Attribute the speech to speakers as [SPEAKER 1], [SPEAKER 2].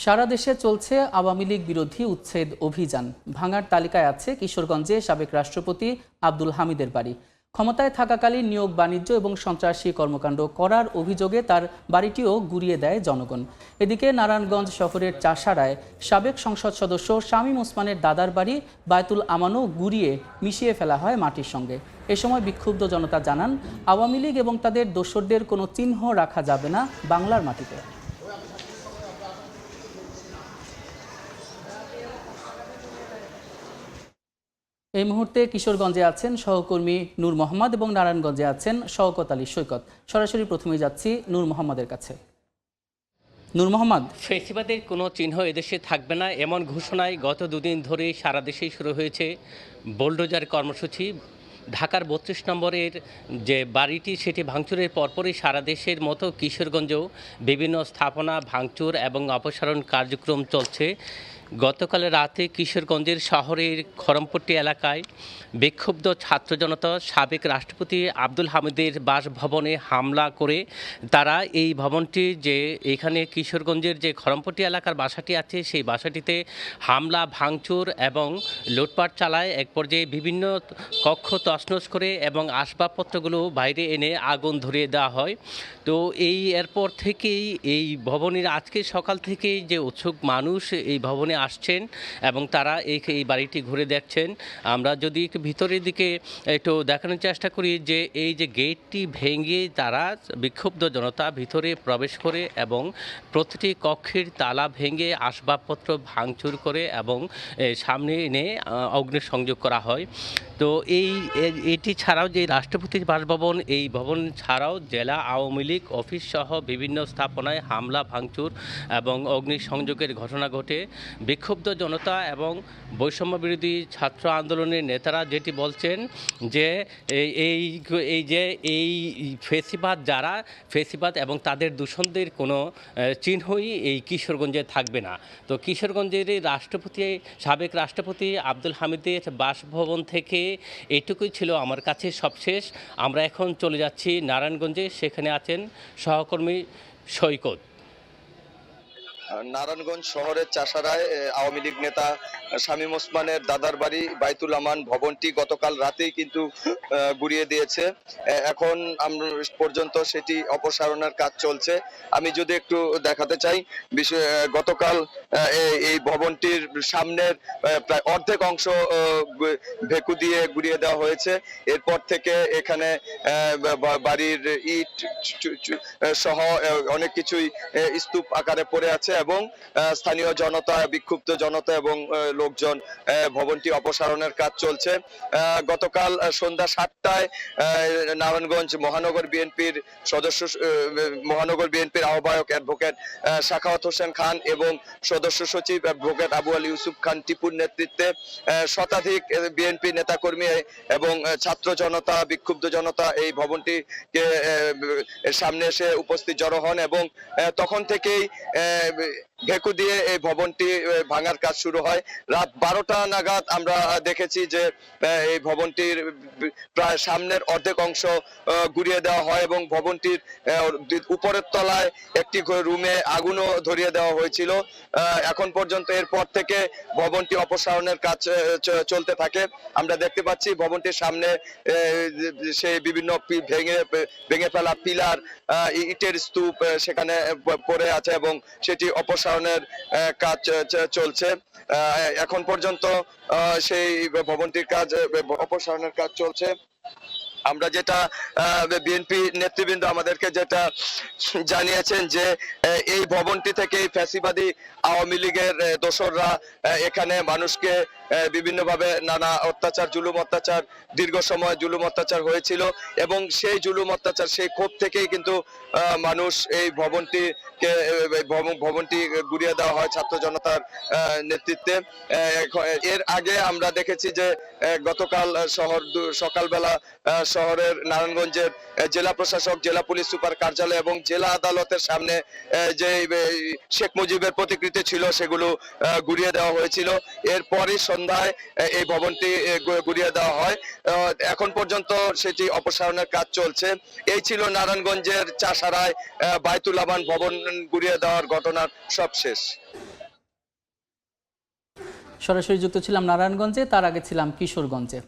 [SPEAKER 1] সারা দেশে চলছে আওয়ামী লীগ বিরোধী উচ্ছেদ অভিযান। ভাঙার তালিকায় আছে কিশোরগঞ্জে সাবেক রাষ্ট্রপতি আব্দুল হামিদের বাড়ি। ক্ষমতায় থাকাকালীন নিয়োগ বাণিজ্য এবং সন্ত্রাসী কর্মকাণ্ড করার অভিযোগে তার বাড়িটিও গুড়িয়ে দেয় জনগণ। এদিকে নারায়ণগঞ্জ শহরের চাষাড়ায় সাবেক সংসদ সদস্য শামীম ওসমানের দাদার বাড়ি বায়তুল আমানও গুড়িয়ে মিশিয়ে ফেলা হয় মাটির সঙ্গে। এ সময় বিক্ষুব্ধ জনতা জানান, আওয়ামী লীগ এবং তাদের দোসরদের কোনো চিহ্ন রাখা যাবে না বাংলার মাটিতে। এই মুহূর্তে কিশোরগঞ্জে আছেন সহকর্মী নূর মোহাম্মদ এবং নারায়ণগঞ্জে আছেন শওকত আলী সৈকত। সরাসরি প্রথমে যাচ্ছি নূর মোহাম্মদের কাছে। নূর মোহাম্মদ,
[SPEAKER 2] ফেসিবাদের কোনো চিহ্ন এদেশে থাকবে না এমন ঘোষণায় গত দুদিন ধরে সারা দেশেই শুরু হয়েছে বোলডোজার কর্মসূচি। ঢাকার ৩২ নম্বরের যে বাড়িটি সেটি ভাঙচুরের পরপরই সারা দেশের মতো কিশোরগঞ্জেও বিভিন্ন স্থাপনা ভাঙচুর এবং অপসারণ কার্যক্রম চলছে। গতকাল রাতে কিশোরগঞ্জের শহরের খরমপট্টি এলাকায় বিক্ষুব্ধ ছাত্র জনতা সাবেক রাষ্ট্রপতি আব্দুল হামিদের বাসভবনে হামলা করে তারা এই ভবনটি যে এখানে কিশোরগঞ্জের যে খরমপট্টি এলাকার বাসাটি আছে সেই বাসাটিতে হামলা ভাঙচুর এবং লুটপাট চালায়। এক পর্যায়ে বিভিন্ন কক্ষ তছনছ করে এবং আসবাবপত্রগুলো বাইরে এনে আগুন ধরিয়ে দেওয়া হয়। তো এরপর থেকেই এই ভবনের আজকে সকাল থেকেই যে উৎসুক মানুষ এই ভবনে আসছেন এবং তারা এই বাড়িটি ঘুরে দেখছেন। আমরা যদি একটু ভিতরের দিকে একটু দেখানোর চেষ্টা করি যে এই যে গেটটি ভেঙে তারা বিক্ষুব্ধ জনতা ভিতরে প্রবেশ করে এবং প্রতিটি কক্ষের তালা ভেঙে আসবাবপত্র ভাঙচুর করে এবং সামনে এনে অগ্নিসংযোগ করা হয়। তো এটি ছাড়াও যে রাষ্ট্রপতির বাসভবন, এই ভবন ছাড়াও জেলা আওয়ামী লীগ অফিস সহ বিভিন্ন স্থাপনায় হামলা ভাঙচুর এবং অগ্নিসংযোগের ঘটনা ঘটে। বিক্ষুব্ধ জনতা এবং বৈষম্য বিরোধী ছাত্র আন্দোলনের নেতারা যেটি বলছেন যে এই ফেসিবাদ এবং তাদের দূষণদের কোনো চিহ্নই এই কিশোরগঞ্জে থাকবে না। তো কিশোরগঞ্জের সাবেক রাষ্ট্রপতি আব্দুল হামিদের বাসভবন থেকে এটুকুই ছিল আমার কাছে সবশেষ। আমরা এখন চলে যাচ্ছি নারায়ণগঞ্জে, সেখানে আছেন সহকর্মী সৈকত।
[SPEAKER 3] নারায়ণগঞ্জ শহরের চাষাড়ায় আওয়ামী লীগ নেতা শামীম ওসমানের দাদার বাড়ি বায়তুল আমান ভবনটি গতকাল রাতেই কিন্তু গুড়িয়ে দিয়েছে। এখন পর্যন্ত সেটি অপসারণের কাজ চলছে। আমি যদি একটু দেখাতে চাই, গতকাল এই ভবনটির সামনের প্রায় অর্ধেক অংশ ভেকু দিয়ে গুড়িয়ে দেওয়া হয়েছে। এরপর থেকে এখানে বাড়ির ইট সহ অনেক কিছুই স্তূপ আকারে পড়ে আছে এবং স্থানীয় জনতা, বিক্ষুব্ধ জনতা এবং লোকজন ভবনটি অপসারণের কাজ চলছে। গতকাল সন্ধ্যা ৭টায় নারায়ণগঞ্জ মহানগর বিএনপির আহ্বায়ক অ্যাডভোকেট সাখাওয়াত হোসেন খান এবং সদস্য সচিব অ্যাডভোকেট আবু আলী ইউসুফ খান টিপুর নেতৃত্বে শতাধিক বিএনপি নেতাকর্মী এবং ছাত্র জনতা, বিক্ষুব্ধ জনতা এই ভবনটিকে সামনে এসে উপস্থিত জড়ো হন এবং তখন থেকেই ভেকু দিয়ে এই ভবনটি ভাঙার কাজ শুরু হয়। রাত ১২টা নাগাদ আমরা দেখেছি যে এই ভবনটির প্রায় সামনের অর্ধেক অংশ গুড়িয়ে দেওয়া হয় এবং ভবনটির উপরের তলায় একটি রুমে আগুনও ধরিয়ে দেওয়া হয়েছিল। এখন পর্যন্ত এরপর থেকে ভবনটি অপসারণের কাজ চলতে থাকে। আমরা দেখতে পাচ্ছি ভবনটির সামনে সেই বিভিন্ন ভেঙে ফেলা পিলার, ইটের স্তূপ সেখানে পড়ে আছে এবং সেটি অপসারণের কাজ চলছে। এখন পর্যন্ত সেই ভবনটির কাজ অপসারণের কাজ চলছে। আমরা যেটা বিএনপি নেতৃবৃন্দ আমাদেরকে যেটা জানিয়েছেন যে এই ভবনটি থেকে ফ্যাসিবাদী আওয়ামী লীগের দোসররা এখানে মানুষকে বিভিন্নভাবে নানা অত্যাচার, জুলুম অত্যাচার, দীর্ঘ সময় জুলুম অত্যাচার হয়েছিল এবং সেই জুলুম অত্যাচার, সেই ক্ষোভ থেকেই কিন্তু মানুষ এই ভবনটি গুড়িয়ে দেওয়া হয় ছাত্র জনতার নেতৃত্বে। এর আগে আমরা দেখেছি যে গতকাল সকালবেলা শহরের নারায়ণগঞ্জের জেলা প্রশাসক, জেলা পুলিশ সুপার কার্যালয় এবং জেলা আদালতের সামনে যে শেখ মুজিবের প্রতিকৃতি ছিল সেগুলো গুড়িয়ে দেওয়া হয়েছিল। এরপরই সন্ধ্যায় এই ভবনটি গুড়িয়ে দেওয়া হয়। এখন পর্যন্ত সেটি অপসারণের কাজ চলছে। এই ছিল নারায়ণগঞ্জের চাষাড়ায় বায়তুল আমান ভবন গুড়িয়ে দেওয়ার ঘটনার সবশেষ।
[SPEAKER 1] সরাসরি যুক্ত ছিলাম নারায়ণগঞ্জে, তার আগে ছিলাম কিশোরগঞ্জে।